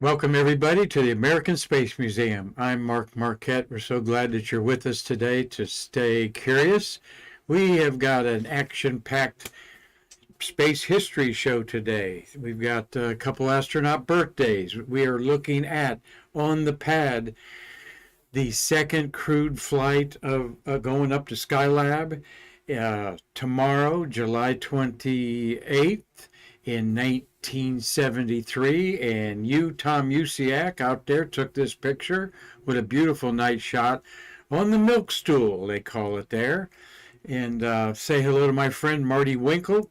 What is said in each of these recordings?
Welcome, everybody, to the American Space Museum. I'm Marquette. We're so glad that you're with us today to stay curious. We have got an action-packed space history show today. We've got a couple astronaut birthdays. We are looking at, on the pad, the second crewed flight of going up to Skylab tomorrow, July 28th. In 1973, and Tom Usiak out there took this picture with a beautiful night shot on the milk stool, they call it there. And say hello to my friend Marty MarQ.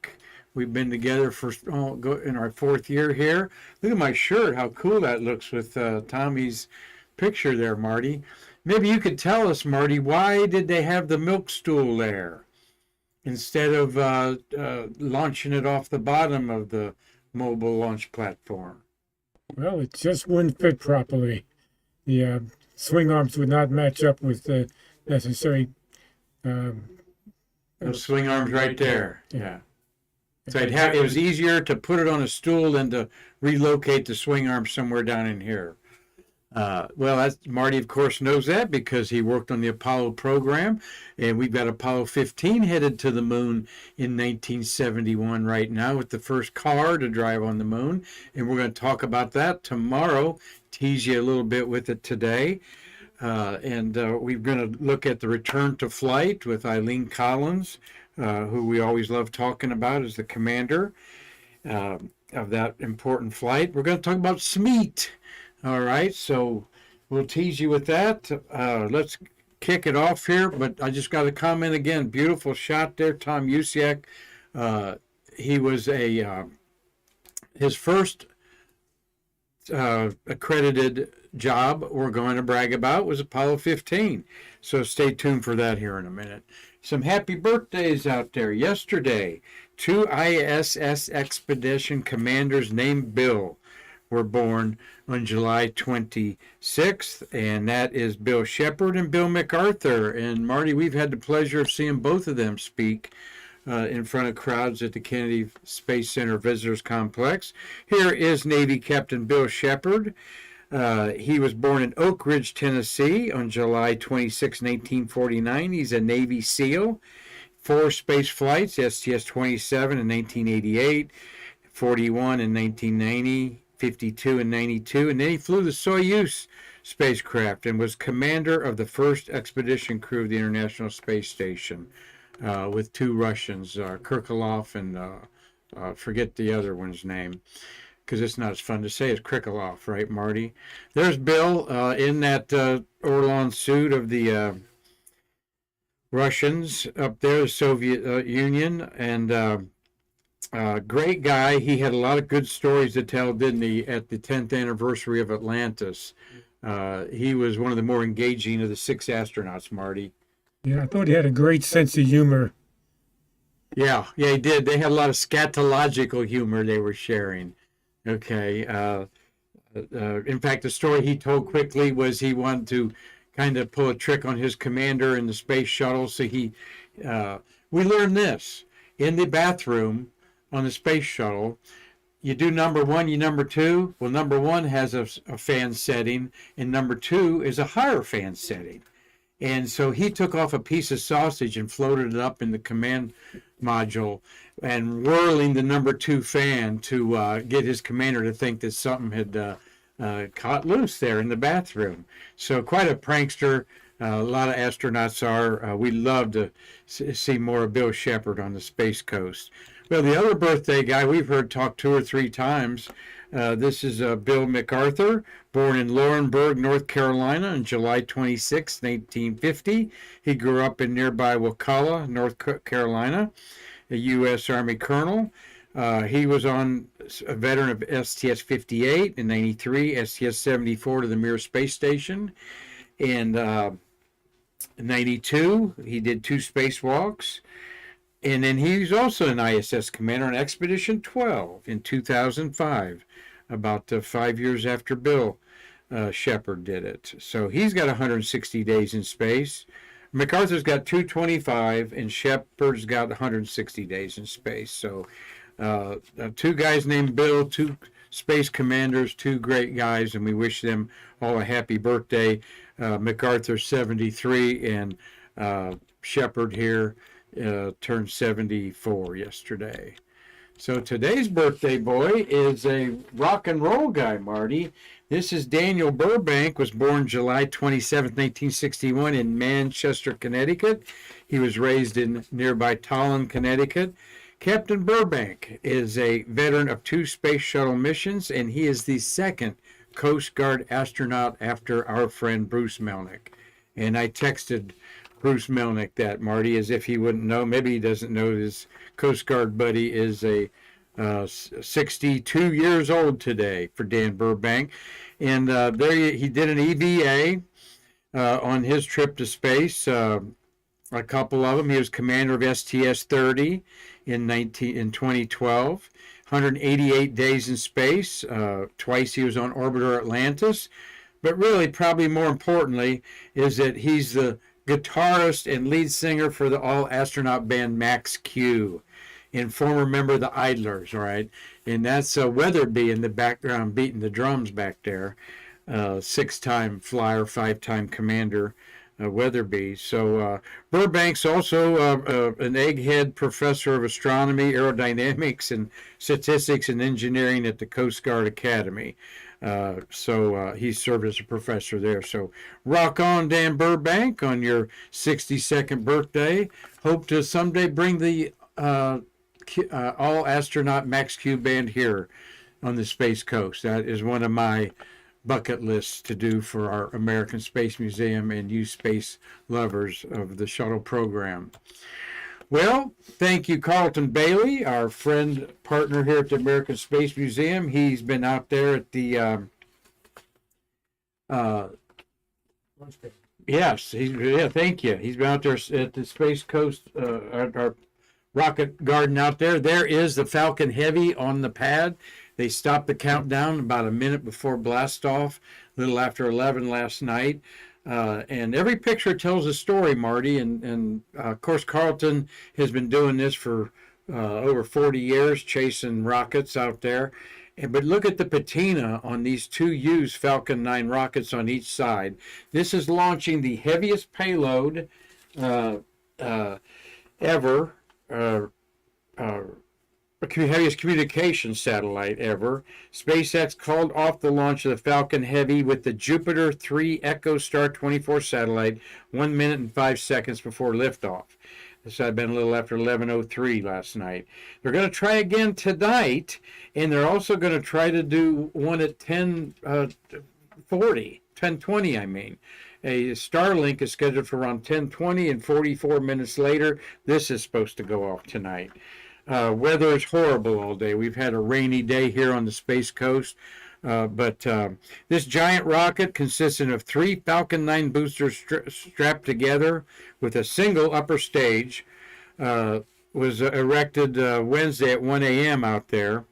We've been together for in our 4th year here. Look at my shirt, how cool that looks with Tommy's picture there, Marty. Maybe you could tell us, Marty, why did they have the milk stool there instead of launching it off the bottom of the mobile launch platform? Well, it just wouldn't fit properly. The swing arms would not match up with the necessary... Those swing arms right there, yeah. So it was easier to put it on a stool than to relocate the swing arm somewhere down in here. Marty, of course, knows that because he worked on the Apollo program, and we've got Apollo 15 headed to the moon in 1971 right now with the first car to drive on the moon, and we're going to talk about that tomorrow, tease you a little bit with it today, and we're going to look at the return to flight with Eileen Collins, who we always love talking about as the commander of that important flight. We're going to talk about SMEAT. All right, so we'll tease you with that. Let's kick it off here, but I just got a comment again. Beautiful shot there, Tom Usiak. He was his first accredited job we're going to brag about was Apollo 15. So stay tuned for that here in a minute. Some happy birthdays out there. Yesterday, 2 ISS expedition commanders named Bill were born on July 26th, and that is Bill Shepard and Bill MacArthur. And Marty, we've had the pleasure of seeing both of them speak in front of crowds at the Kennedy Space Center Visitors Complex. Here is Navy Captain Bill Shepard. He was born in Oak Ridge, Tennessee on July 26, 1949. He's a Navy SEAL. 4 space flights, STS-114 in 1988, 41 in 1990, 52 and 92, and then he flew the Soyuz spacecraft and was commander of the first expedition crew of the International Space Station with 2 Russians, Kirkorov and forget the other one's name because it's not as fun to say as Krikalev, right, Marty? There's Bill in that Orlan suit of the Russians up there, the Soviet Union, and great guy. He had a lot of good stories to tell, didn't he, at the 10th anniversary of Atlantis. He was one of the more engaging of the 6 astronauts, Marty. Yeah, I thought he had a great sense of humor. Yeah, he did. They had a lot of scatological humor they were sharing. Okay. In fact, the story he told quickly was he wanted to kind of pull a trick on his commander in the space shuttle. So we learned this in the bathroom on the space shuttle. You do number 1, you number 2. Well, number 1 has a fan setting, and number 2 is a higher fan setting. And so he took off a piece of sausage and floated it up in the command module and whirling the number 2 fan to get his commander to think that something had caught loose there in the bathroom. So quite a prankster. A lot of astronauts are. We love to see more of Bill Shepard on the Space Coast. Well, the other birthday guy we've heard talk 2 or 3 times. This is Bill MacArthur, born in Laurinburg, North Carolina on July 26, 1950. He grew up in nearby Wauchula, North Carolina, a U.S. Army colonel. He was a veteran of STS-58 in 93, STS-74 to the Mir Space Station. And in 92, he did 2 spacewalks. And then he was also an ISS commander on Expedition 12 in 2005, about 5 years after Bill Shepard did it. So he's got 160 days in space. MacArthur's got 225, and Shepard's got 160 days in space. So, two guys named Bill, two space commanders, two great guys, and we wish them all a happy birthday. MacArthur 73, and Shepard here turned 74 yesterday. So today's birthday boy is a rock and roll guy, Marty. This is Daniel Burbank, was born July 27, 1961 in Manchester, Connecticut. He was raised in nearby Tolland, Connecticut. Captain Burbank is a veteran of 2 space shuttle missions, and he is the second Coast Guard astronaut after our friend Bruce Melnick. And I texted Bruce Melnick that, Marty, as if he wouldn't know. Maybe he doesn't know his Coast Guard buddy is a 62 years old today for Dan Burbank. And there he did an EVA on his trip to space, a couple of them. He was commander of STS-30 in 2012, 188 days in space. Twice he was on orbiter Atlantis. But really, probably more importantly, is that he's the guitarist and lead singer for the all-astronaut band Max Q, and former member of the Idlers, right? And that's Weatherby in the background beating the drums back there. 6-time flyer, 5-time commander, Weatherby. So Burbank's also an egghead professor of astronomy, aerodynamics, and statistics and engineering at the Coast Guard Academy. So he served as a professor there. So rock on, Dan Burbank, on your 62nd birthday. Hope to someday bring the all astronaut Max Q band here on the Space Coast. That is one of my bucket lists to do for our American Space Museum and you space lovers of the shuttle program. Well, thank you, Carlton Bailey, our friend, partner here at the American Space Museum. He's been out there at the yes, thank you. He's been out there at the Space Coast, our rocket garden out there. There is the Falcon Heavy on the pad. They stopped the countdown about a minute before blast off, a little after 11 last night. And every picture tells a story, Marty. And of course, Carlton has been doing this for over 40 years, chasing rockets out there. But look at the patina on these 2 used Falcon 9 rockets on each side. This is launching the heaviest payload ever. Heaviest communication satellite ever. SpaceX called off the launch of the Falcon Heavy with the Jupiter 3 EchoStar 24 satellite 1 minute and 5 seconds before liftoff. This had been a little after 11:03 last night. They're going to try again tonight, and they're also going to try to do one at 10:20, I mean. A Starlink is scheduled for around 10:20, and 44 minutes later, this is supposed to go off tonight. Weather is horrible all day. We've had a rainy day here on the Space Coast. But this giant rocket, consisting of 3 Falcon 9 boosters strapped together with a single upper stage, was erected Wednesday at 1 a.m. out there.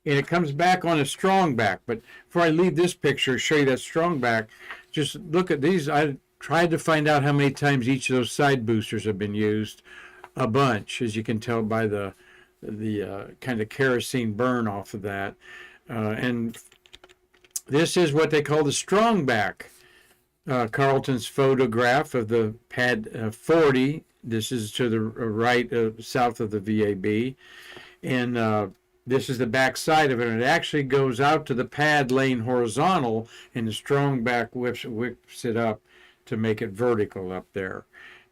And it comes back on a strong back. But before I leave this picture, show you that strong back, just look at these. I tried to find out how many times each of those side boosters have been used. A bunch, as you can tell by the kind of kerosene burn off of that. And this is what they call the strong back. Carlton's photograph of the pad 40. This is to the right, south of the VAB. And this is the back side of it. And it actually goes out to the pad laying horizontal, and the strong back whips it up to make it vertical up there.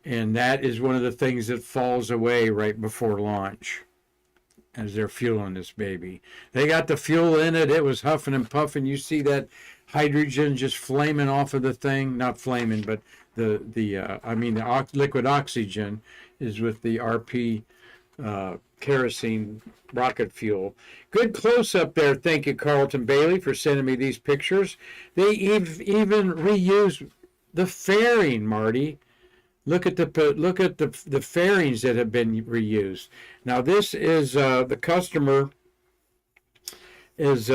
And that is one of the things that falls away right before launch as they're fueling this baby. They got the fuel in it. It was huffing and puffing. You see that hydrogen just flaming off of the thing. Not flaming, but the liquid oxygen is with the RP kerosene rocket fuel. Good close-up there. Thank you, Carlton Bailey, for sending me these pictures. They even reused the fairing, Marty. Look at the fairings that have been reused. Now this is the customer is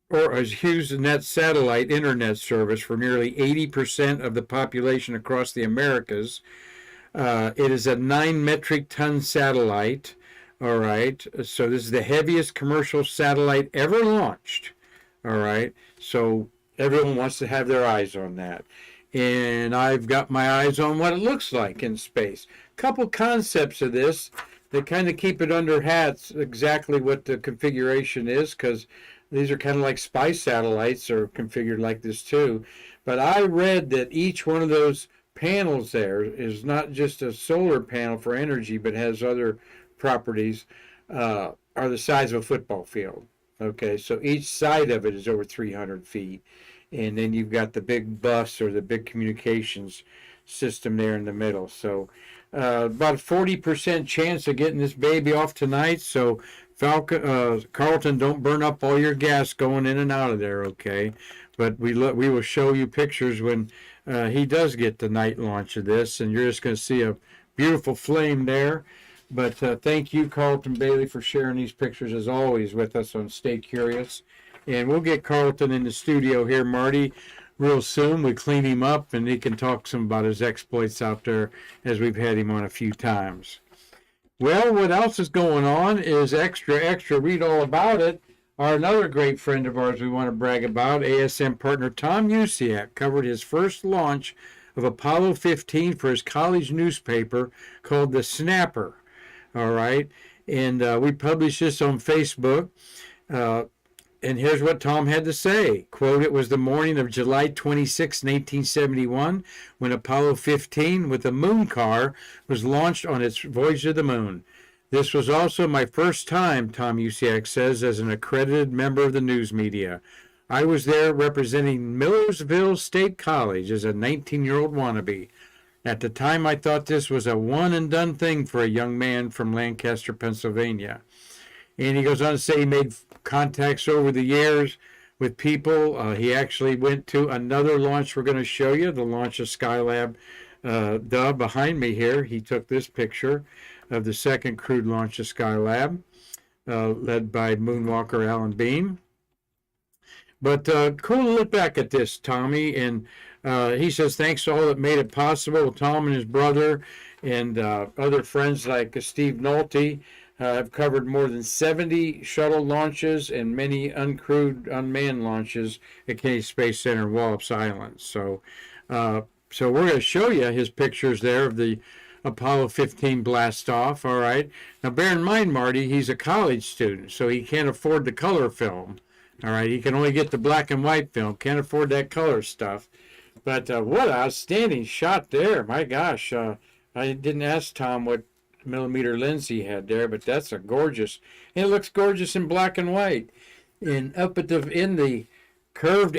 or as HughesNet satellite internet service for nearly 80% of the population across the Americas. It is a 9 metric ton satellite. All right. So this is the heaviest commercial satellite ever launched. All right. So everyone wants to have their eyes on that. And I've got my eyes on what it looks like in space. Couple concepts of this that kind of keep it under hats exactly what the configuration is, because these are kind of like spy satellites are configured like this too. But I read that each one of those panels there is not just a solar panel for energy, but has other properties, are the size of a football field. Okay, so each side of it is over 300 feet. And then you've got the big bus or the big communications system there in the middle. So about a 40% chance of getting this baby off tonight. So Carlton, don't burn up all your gas going in and out of there, okay? But we will show you pictures when he does get the night launch of this, and you're just going to see a beautiful flame there. But thank you, Carlton Bailey, for sharing these pictures as always with us on Stay Curious. And we'll get Carlton in the studio here, Marty, real soon. We clean him up, and he can talk some about his exploits out there, as we've had him on a few times. Well, what else is going on is extra. Read all about it. Another great friend of ours we want to brag about, ASM partner Tom Usiak, covered his first launch of Apollo 15 for his college newspaper called The Snapper. All right. And we published this on Facebook. And here's what Tom had to say. Quote, "It was the morning of July 26, 1971, when Apollo 15 with a moon car was launched on its voyage to the moon. This was also my first time," Tom Usiak says, "as an accredited member of the news media. I was there representing Millersville State College as a 19-year-old wannabe. At the time, I thought this was a one-and-done thing for a young man from Lancaster, Pennsylvania." And he goes on to say he made contacts over the years with people. He actually went to another launch we're going to show you, the launch of Skylab behind me here. He took this picture of the second crewed launch of Skylab, led by moonwalker Alan Bean. But cool to look back at this, Tommy. And he says, thanks to all that made it possible. Tom and his brother and other friends like Steve Nolte have covered more than 70 shuttle launches and many uncrewed, unmanned launches at Kennedy Space Center and Wallops Island. So we're going to show you his pictures there of the Apollo 15 blast off. All right. Now, bear in mind, Marty, he's a college student, so he can't afford the color film. All right. He can only get the black and white film. Can't afford that color stuff. But what an outstanding shot there. My gosh. I didn't ask Tom what millimeter lens he had there, but that's a gorgeous, and it looks gorgeous in black and white. And up at in the curved,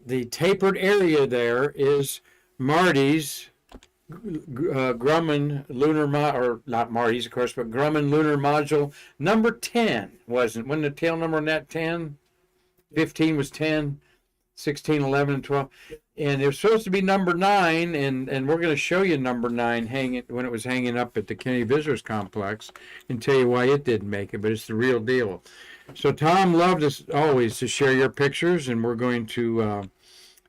the tapered area there is Marty's Grumman lunar or not Marty's, of course, but Grumman lunar module number 10. Wasn't the tail number on that 10? 15 was 10, 16, 11, and 12. And it was supposed to be number 9, and we're going to show you number 9 hanging when it was hanging up at the Kennedy Visitors Complex, and tell you why it didn't make it. But it's the real deal. So Tom loved us always to share your pictures, and we're going to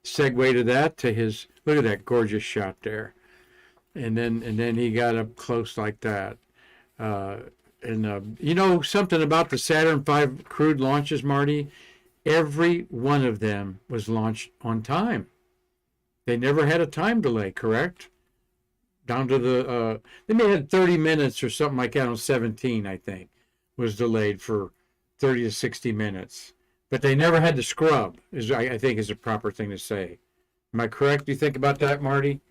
segue to that. To his, look at that gorgeous shot there, and then he got up close like that. You know something about the Saturn V crewed launches, Marty? Every one of them was launched on time. They never had a time delay, correct? Down to the, they may have had 30 minutes or something like that on 17, I think, was delayed for 30 to 60 minutes. But they never had to scrub, I think is a proper thing to say. Am I correct? Do you think about that, Marty?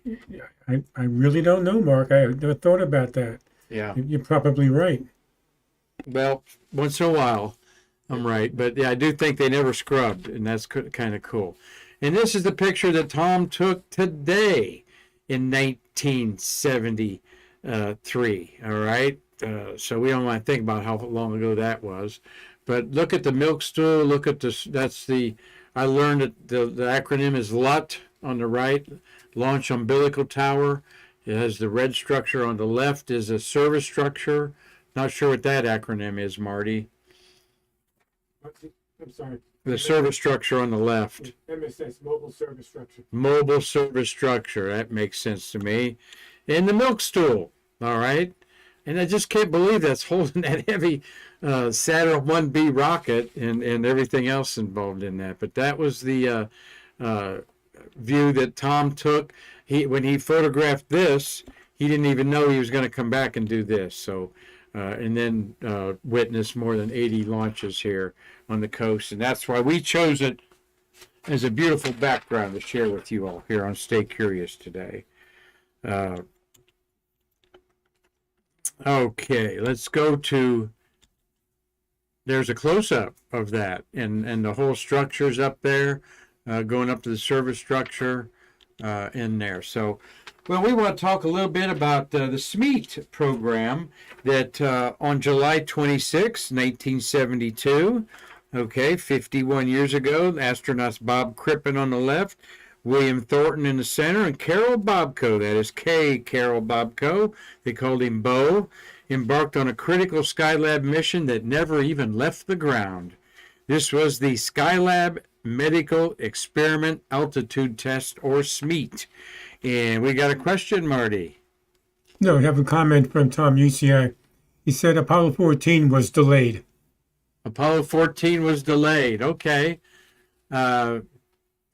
I really don't know, Mark. I never thought about that. Yeah. You're probably right. Well, once in a while, I'm right. But yeah, I do think they never scrubbed, and that's kind of cool. And this is the picture that Tom took today in 1973. All right. So we don't want to think about how long ago that was. But look at the milk stool. Look at this. That's the, I learned that the acronym is LUT on the right, Launch Umbilical Tower. It has the red structure on the left is a service structure. Not sure what that acronym is, Marty. I'm sorry. The service structure on the left. MSS, Mobile Service Structure. Mobile service structure. That makes sense to me. And the milk stool. All right. And I just can't believe that's holding that heavy Saturn 1B rocket and everything else involved in that. But that was the view that Tom took. When he photographed this, he didn't even know he was going to come back and do this. So, and then witness more than 80 launches here on the coast. And that's why we chose it as a beautiful background to share with you all here on Stay Curious today. Okay, let's go to, there's a close-up of that, and the whole structure's up there, going up to the service structure in there. So, well, we want to talk a little bit about the SMEAT program that on July 26, 1972, okay, 51 years ago, astronauts Bob Crippen on the left, William Thornton in the center, and Carol Bobko, that is K. Carol Bobko, they called him Bo, embarked on a critical Skylab mission that never even left the ground. This was the Skylab Medical Experiment Altitude Test, or SMEAT. And we got a question, Marty. No, I have a comment from Tom UCI. He said Apollo 14 was delayed. Apollo 14 was delayed. Okay.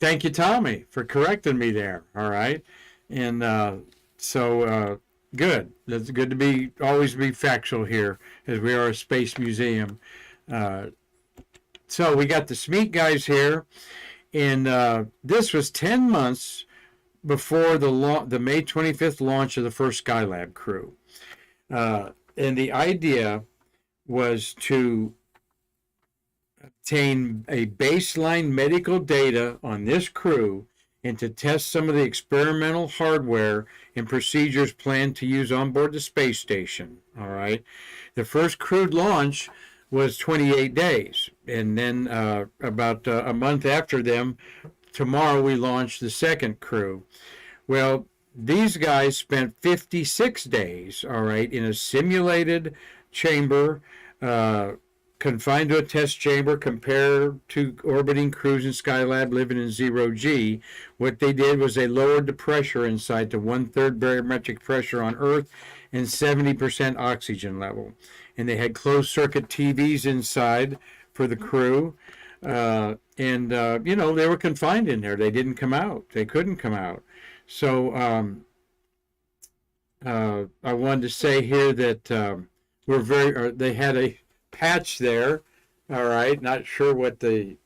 Thank you, Tommy, for correcting me there. All right. And good. That's good to always be factual here, as we are a space museum. So we got the SMEAT guys here, and this was 10 months before the May 25th launch of the first Skylab crew. And the idea was to obtain a baseline medical data on this crew and to test some of the experimental hardware and procedures planned to use on board the space station. All right. The first crewed launch was 28 days. And then about a month after them, tomorrow we launched the second crew. Well, these guys spent 56 days, all right, in a simulated chamber, confined to a test chamber compared to orbiting crews in Skylab living in 0G. What they did was they lowered the pressure inside to 1/3 barometric pressure on Earth and 70% oxygen level. And they had closed circuit TVs inside for the crew. They were confined in there. They didn't come out. They couldn't come out. So I wanted to say here that they had a patch there. All right. Not sure what the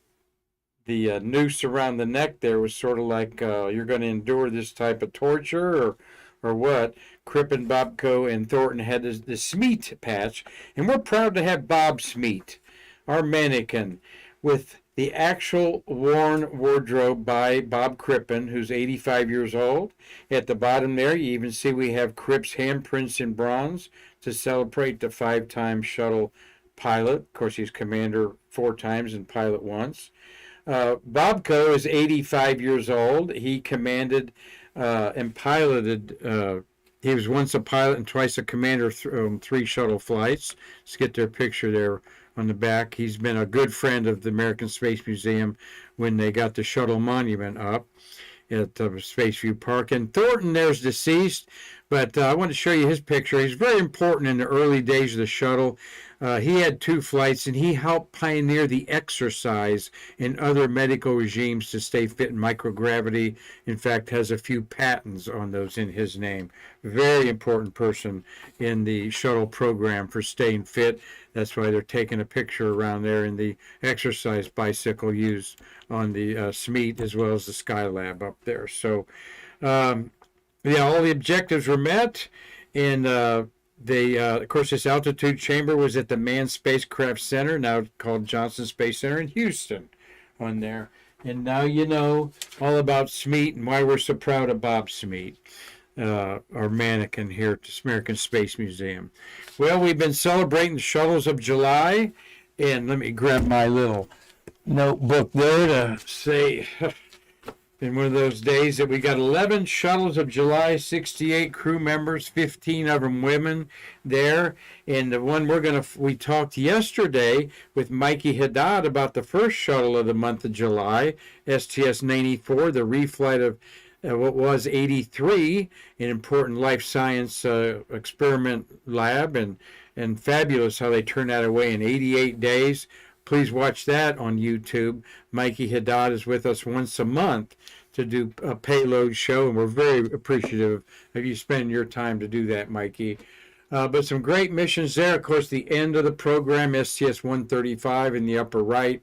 noose around the neck there was, sort of like you're going to endure this type of torture or what. Crippen, Bobko, and Thornton had the SMEAT patch. And we're proud to have Bob SMEAT, our mannequin, with the actual worn wardrobe by Bob Crippen, who's 85 years old. At the bottom there, you even see we have Cripp's handprints in bronze to celebrate the 5-time shuttle pilot. Of course, he's commander 4 times and pilot once. Bobko is 85 years old. He commanded and piloted. He was once a pilot and twice a commander on 3 shuttle flights. Let's get their picture there on the back. He's been a good friend of the American Space Museum when they got the shuttle monument up at Spaceview Park. And Thornton there's deceased, but I want to show you his picture. He's very important in the early days of the shuttle. He had 2 flights, and he helped pioneer the exercise in other medical regimes to stay fit in microgravity. In fact, has a few patents on those in his name. Very important person in the shuttle program for staying fit. That's why they're taking a picture around there in the exercise bicycle used on the SMEAT as well as the Skylab up there. So, all the objectives were met, and of course, this altitude chamber was at the Manned Spacecraft Center, now called Johnson Space Center in Houston on there. And now you know all about SMEAT and why we're so proud of Bob SMEAT, our mannequin here at the American Space Museum. Well, we've been celebrating the shuttles of July, and let me grab my little notebook there to say been one of those days that we got 11 shuttles of July, 68 crew members, 15 of them women there. And the one we talked yesterday with Mikey Haddad about the first shuttle of the month of July, STS-94, the reflight of what was 83, an important life science experiment lab, and fabulous how they turned that away in 88 days. Please watch that on YouTube. Mikey Haddad is with us once a month to do a payload show, and we're very appreciative of you spending your time to do that, Mikey. But some great missions there. Of course, the end of the program, STS-135 in the upper right,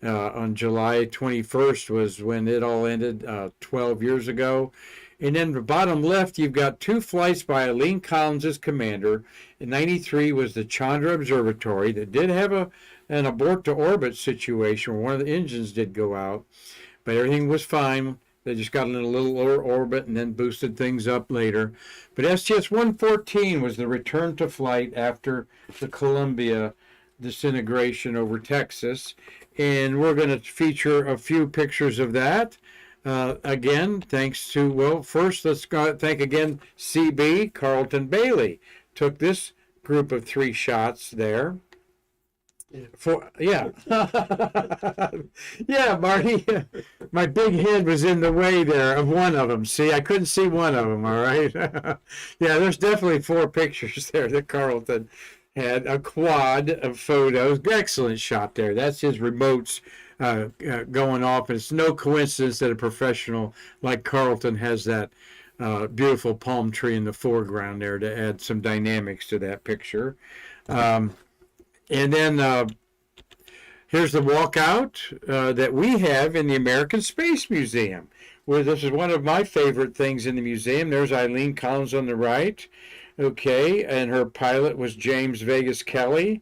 on July 21st was when it all ended 12 years ago. And then the bottom left, you've got two flights by Eileen Collins as commander. In 93 was the Chandra Observatory that did have an abort to orbit situation where one of the engines did go out, but everything was fine. They just got in a little lower orbit and then boosted things up later. But STS-114 was the return to flight after the Columbia disintegration over Texas. And we're going to feature a few pictures of that. Again, thanks to, well, first let's thank again CB, Carlton Bailey, took this group of 3 shots there. Yeah, Marty, my big head was in the way there of one of them. See, I couldn't see one of them, all right? Yeah, there's definitely 4 pictures there that Carlton had, a quad of photos. Excellent shot there. That's his remotes going off. And it's no coincidence that a professional like Carlton has that beautiful palm tree in the foreground there to add some dynamics to that picture. And then here's the walkout that we have in the American Space Museum, where this is one of my favorite things in the museum. There's Eileen Collins on the right, okay, and her pilot was James Vegas Kelly.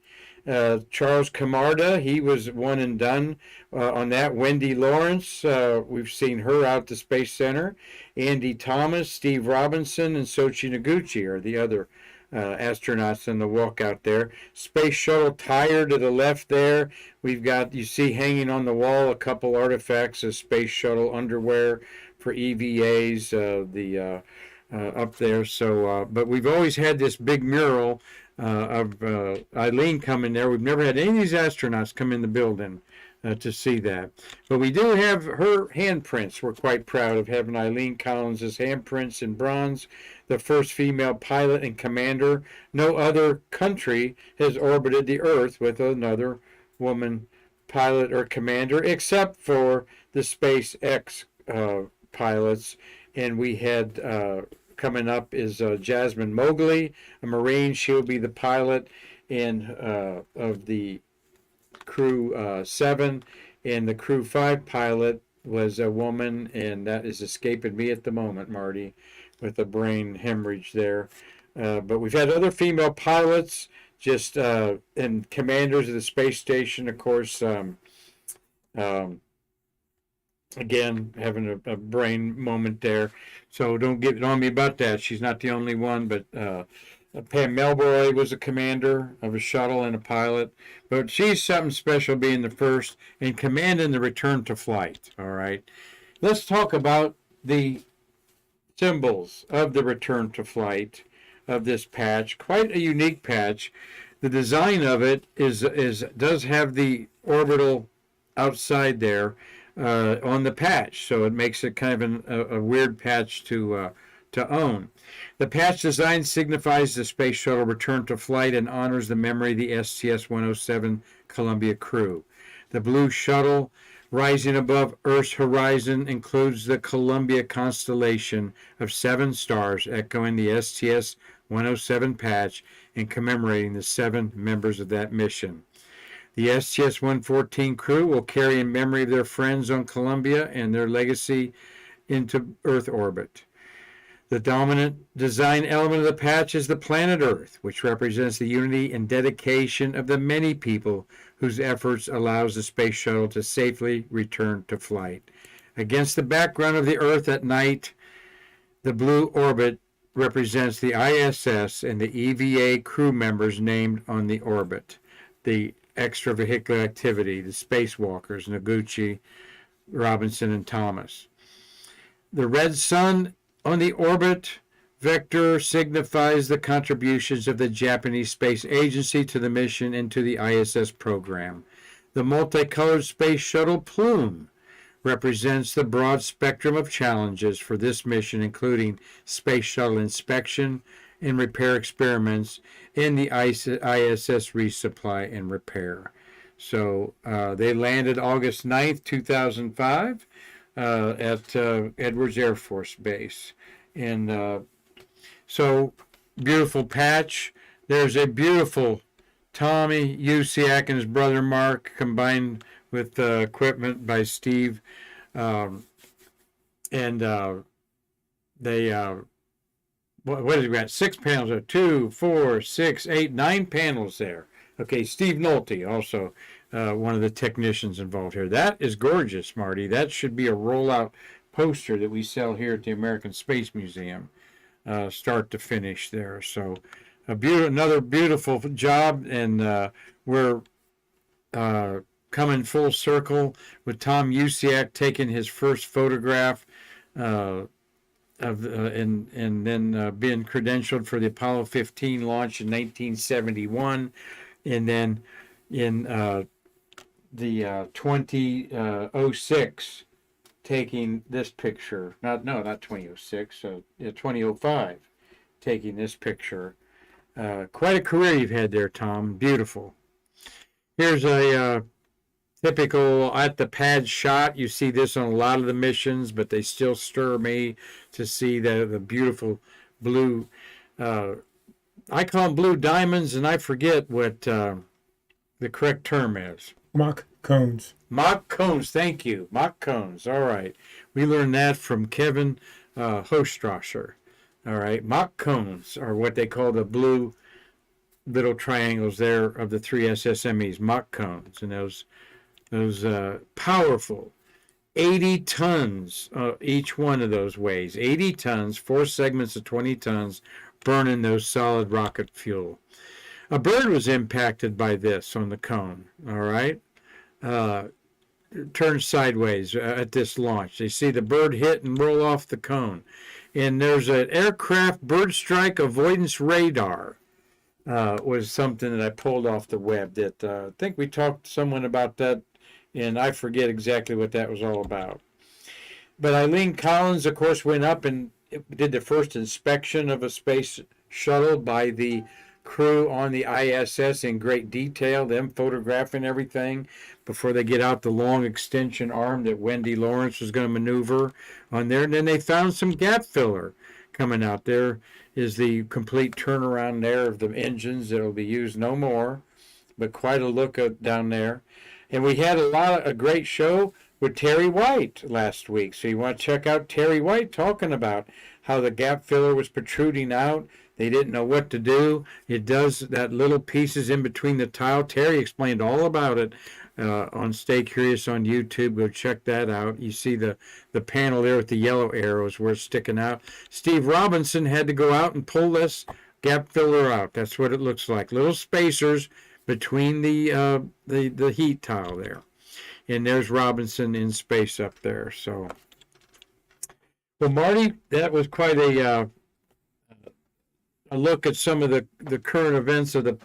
Charles Camarda, he was one and done on that. Wendy Lawrence, we've seen her out at the Space Center. Andy Thomas, Steve Robinson, and Soichi Noguchi are the other astronauts in the walkout there. Space Shuttle Tire to the left there. We've got, you see hanging on the wall, a couple artifacts of Space Shuttle underwear for EVAs, up there. So, but we've always had this big mural of Eileen coming there. We've never had any of these astronauts come in the building to see that. But we do have her handprints. We're quite proud of having Eileen Collins' handprints in bronze, the first female pilot and commander. No other country has orbited the Earth with another woman pilot or commander, except for the SpaceX pilots. And we had coming up is Jasmine Mowgli, a Marine. She'll be the pilot of the Crew 7, and the Crew 5 pilot was a woman, and that is escaping me at the moment, Marty, with a brain hemorrhage there. But we've had other female pilots, just and commanders of the space station, of course. Again, having a brain moment there, so don't get it on me about that. She's not the only one, but Pam Melbourne was a commander of a shuttle and a pilot, but she's something special being the first and commanding the return to flight. All right, let's talk about the symbols of the return to flight of this patch. Quite a unique patch. The design of it does have the orbital outside there on the patch, so it makes it kind of a weird patch to own. The patch design signifies the space shuttle return to flight and honors the memory of the STS-107 Columbia crew. The blue shuttle rising above Earth's horizon includes the Columbia constellation of 7 stars, echoing the STS-107 patch and commemorating the 7 members of that mission. The STS-114 crew will carry in memory of their friends on Columbia and their legacy into Earth orbit. The dominant design element of the patch is the planet Earth, which represents the unity and dedication of the many people whose efforts allows the space shuttle to safely return to flight. Against the background of the Earth at night, the blue orbit represents the ISS and the EVA crew members named on the orbit. The extravehicular activity, the spacewalkers, Noguchi, Robinson, and Thomas. The red sun on the orbit vector signifies the contributions of the Japanese Space Agency to the mission and to the ISS program. The multicolored space shuttle plume represents the broad spectrum of challenges for this mission, including space shuttle inspection and repair experiments in the ISS resupply and repair. So they landed August 9th, 2005 at Edwards Air Force Base. And so beautiful patch. There's a beautiful Tommy Usiak and his brother Mark combined with equipment by Steve. And they, what did we got? 6 panels, 2, 4, 6, 8, 9 panels there. Okay, Steve Nolte, also one of the technicians involved here. That is gorgeous, Marty. That should be a rollout poster that we sell here at the American Space Museum, start to finish there. So another beautiful job, and we're coming full circle with Tom Usiak taking his first photograph and then being credentialed for the Apollo 15 launch in 1971, and then in the 2006 taking this picture. Not 2006, 2005 taking this picture. Quite a career you've had there, Tom. Beautiful. Here's a typical at the pad shot. You see this on a lot of the missions, but they still stir me to see the beautiful blue. I call them blue diamonds, and I forget what the correct term is. Mock cones. Mock cones, thank you. Mock cones, all right. We learned that from Kevin Hostrasser. All right, mock cones are what they call the blue little triangles there of the 3 SSMEs, mock cones. And those powerful 80 tons each one of those weighs. 80 tons, 4 segments of 20 tons, burning those solid rocket fuel. A bird was impacted by this on the cone, all right? Turned sideways at this launch. They see the bird hit and roll off the cone. And there's an aircraft bird strike avoidance radar was something that I pulled off the web that I think we talked to someone about that, and I forget exactly what that was all about. But Eileen Collins, of course, went up and did the first inspection of a space shuttle by the crew on the ISS in great detail, them photographing everything before they get out the long extension arm that Wendy Lawrence was going to maneuver on there. And then they found some gap filler coming out. There is the complete turnaround there of the engines that will be used no more, but quite a look down there. And we had a great show with Terry White last week. So you want to check out Terry White talking about how the gap filler was protruding out. They didn't know what to do. It does that little pieces in between the tile. Terry explained all about it on Stay Curious on YouTube. Go check that out. You see the panel there with the yellow arrows where it's sticking out. Steve Robinson had to go out and pull this gap filler out. That's what it looks like. Little spacers between the heat tile there. And there's Robinson in space up there. So, well, Marty, that was quite a look at some of the current events of the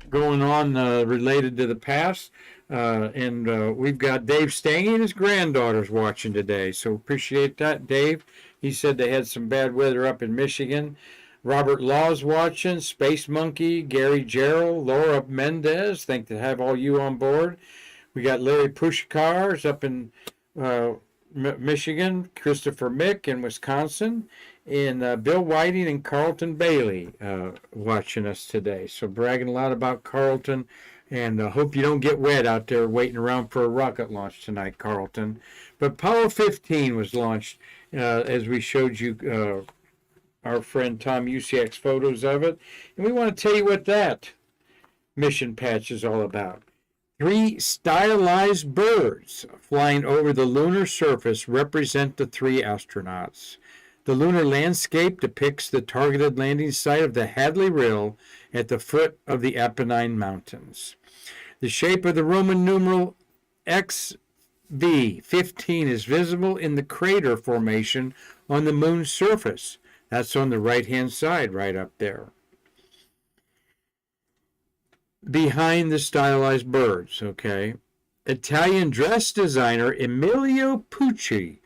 going on related to the past. And we've got Dave Stange and his granddaughters watching today. So appreciate that, Dave. He said they had some bad weather up in Michigan. Robert Law's watching, Space Monkey, Gary Gerald, Laura Mendez. Thank to have all you on board. We got Larry Pushkars up in Michigan, Christopher Mick in Wisconsin, and Bill Whiting and Carlton Bailey watching us today. So bragging a lot about Carlton, and hope you don't get wet out there waiting around for a rocket launch tonight, Carlton. But Apollo 15 was launched, as we showed you our friend Tom Usiak's photos of it. And we want to tell you what that mission patch is all about. 3 stylized birds flying over the lunar surface represent the 3 astronauts. The lunar landscape depicts the targeted landing site of the Hadley Rill at the foot of the Apennine Mountains. The shape of the Roman numeral X SV-15 is visible in the crater formation on the moon's surface. That's on the right-hand side, right up there, behind the stylized birds, okay? Italian dress designer Emilio Pucci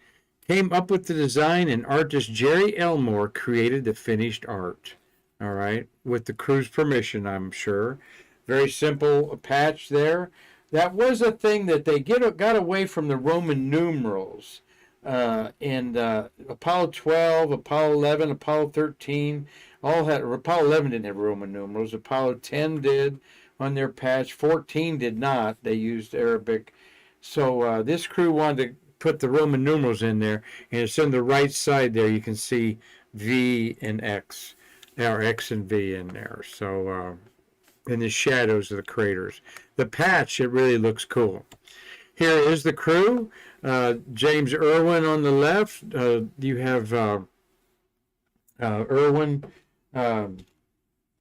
came up with the design, and artist Jerry Elmore created the finished art, all right, with the crew's permission, I'm sure. Very simple patch there. That was a thing that they got away from the Roman numerals. And Apollo 12, Apollo 11, Apollo 13, all had, Apollo 11 didn't have Roman numerals. Apollo 10 did on their patch. 14 did not. They used Arabic. So this crew wanted to put the Roman numerals in there, and it's on the right side there. You can see V and X, or X and V in there. So in the shadows of the craters. The patch, it really looks cool. Here is the crew. James Irwin on the left. You have Irwin and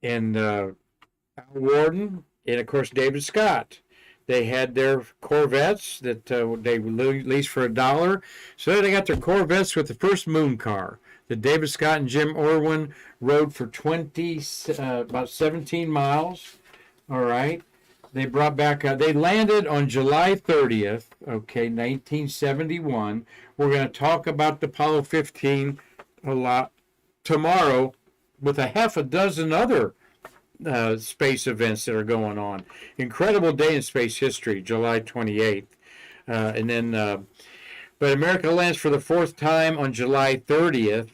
Al Worden, and of course David Scott. They had their Corvettes that they leased for $1. So they got their Corvettes with the first moon car that David Scott and Jim Irwin rode for about 17 miles. All right. They brought back, they landed on July 30th, okay, 1971. We're going to talk about the Apollo 15 a lot tomorrow with a half a dozen other space events that are going on. Incredible day in space history, July 28th. But America lands for the fourth time on July 30th,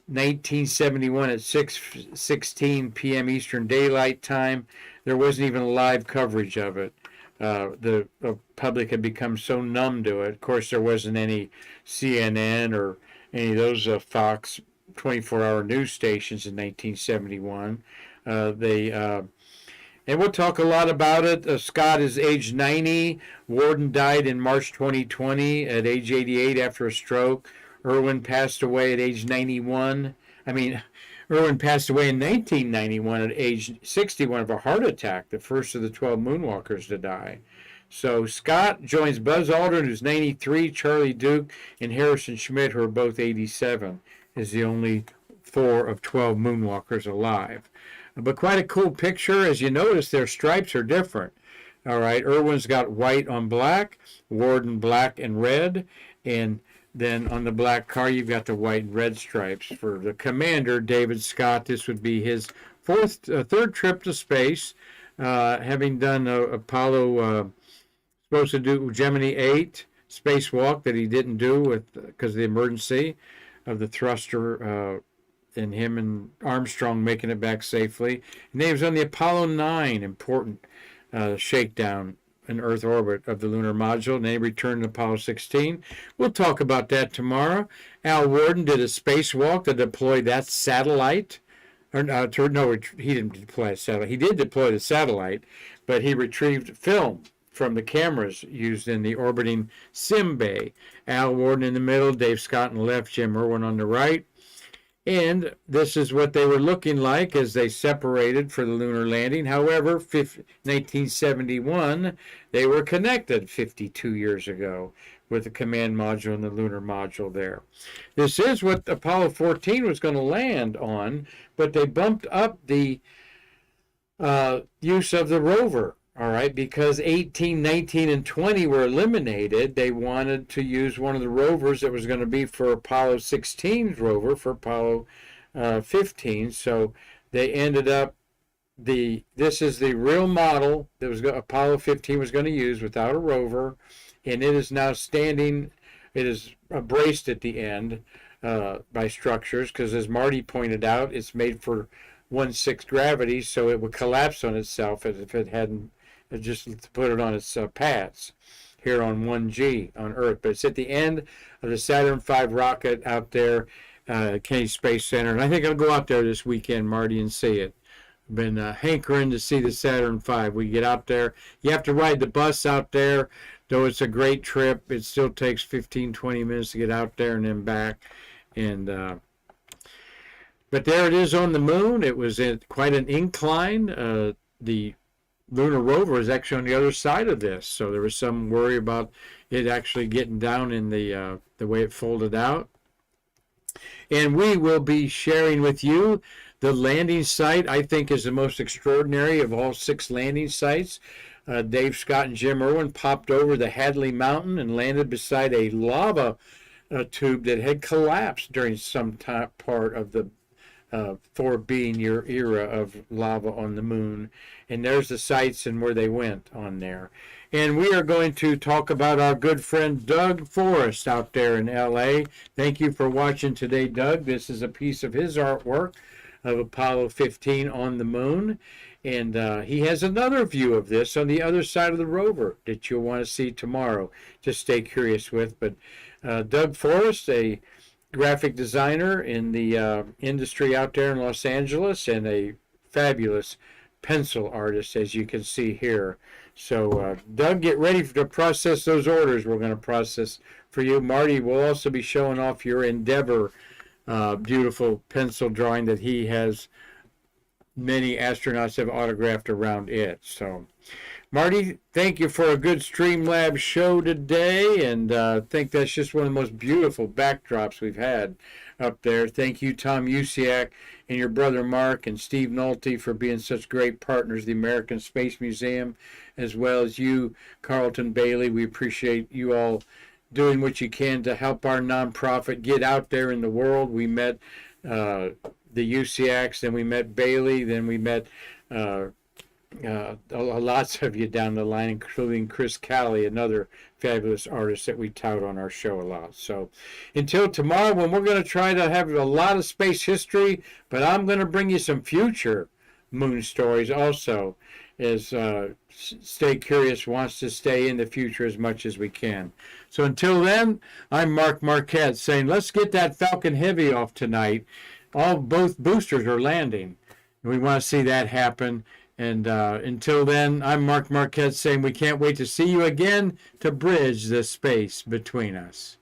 1971 at 6:16 p.m. Eastern Daylight Time. There wasn't even live coverage of it. The public had become so numb to it. Of course, there wasn't any CNN or any of those Fox 24-hour news stations in 1971. And we'll talk a lot about it. Scott is age 90. Worden died in March 2020 at age 88 after a stroke. Irwin passed away at age 91. Irwin passed away in 1991 at age 61 of a heart attack, the first of the 12 moonwalkers to die. So Scott joins Buzz Aldrin, who's 93, Charlie Duke, and Harrison Schmitt, who are both 87, is the only 4 of 12 moonwalkers alive. But quite a cool picture. As you notice, their stripes are different. All right, Irwin's got white on black, Worden black and red, and then on the black car, you've got the white and red stripes. For the commander, David Scott, this would be his third trip to space, having done Apollo, supposed to do Gemini 8 spacewalk that he didn't do because of the emergency of the thruster, and him and Armstrong making it back safely. And then he was on the Apollo 9, important shakedown in Earth orbit of the lunar module, and they returned to Apollo 16. We'll talk about that tomorrow. Al Worden did a spacewalk to deploy that satellite. He didn't deploy a satellite. He did deploy the satellite, but he retrieved film from the cameras used in the orbiting sim bay. Al Worden in the middle, Dave Scott on the left, Jim Irwin on the right. And this is what they were looking like as they separated for the lunar landing. However, 1971, they were connected 52 years ago with the command module and the lunar module there. This is what Apollo 14 was going to land on, but they bumped up the use of the rover. All right, because 18, 19, and 20 were eliminated, they wanted to use one of the rovers that was going to be for Apollo 16's rover for Apollo 15. So they ended up, this is the real model that Apollo 15 was going to use without a rover, and it is now standing, it is braced at the end by structures, because as Marty pointed out, it's made for 1/6 gravity, so it would collapse on itself as if it hadn't, just to put it on its pads here on 1G on Earth. But it's at the end of the Saturn V rocket out there at Kennedy Space Center. And I think I'll go out there this weekend, Marty, and see it. I've been hankering to see the Saturn V. We get out there. You have to ride the bus out there, though it's a great trip. It still takes 15, 20 minutes to get out there and then back. And but there it is on the moon. It was quite an incline. The lunar rover was actually on the other side of this, so there was some worry about it actually getting down in the way it folded out. And we will be sharing with you the landing site. I think is the most extraordinary of all 6 landing sites. Dave Scott and Jim Irwin popped over the Hadley Mountain and landed beside a lava tube that had collapsed during some part of the 4 billion year era of lava on the moon. And there's the sites and where they went on there. And we are going to talk about our good friend Doug Forrest out there in LA. Thank you for watching today, Doug. This is a piece of his artwork of Apollo 15 on the moon. And he has another view of this on the other side of the rover that you'll want to see tomorrow. Just stay curious with. But Doug Forrest, a graphic designer in the industry out there in Los Angeles, and a fabulous pencil artist, as you can see here. So Doug, get ready to process those orders we're going to process for you. Marty will also be showing off your Endeavor beautiful pencil drawing that he has. Many astronauts have autographed around it. So Marty, thank you for a good Streamlabs show today, and I think that's just one of the most beautiful backdrops we've had up there. Thank you, Tom Usiak, and your brother Mark, and Steve Nolte for being such great partners, the American Space Museum, as well as you, Carlton Bailey. We appreciate you all doing what you can to help our nonprofit get out there in the world. We met the Usiaks, then we met Bailey, then we met lots of you down the line, including Chris Calley, another fabulous artist that we tout on our show a lot. So until tomorrow, when we're going to try to have a lot of space history, but I'm going to bring you some future moon stories also, as Stay Curious wants to stay in the future as much as we can. So until then, I'm Mark Marquette saying, let's get that Falcon Heavy off tonight. Both boosters are landing, and we want to see that happen. And until then, I'm Mark Marquette saying we can't wait to see you again to bridge the space between us.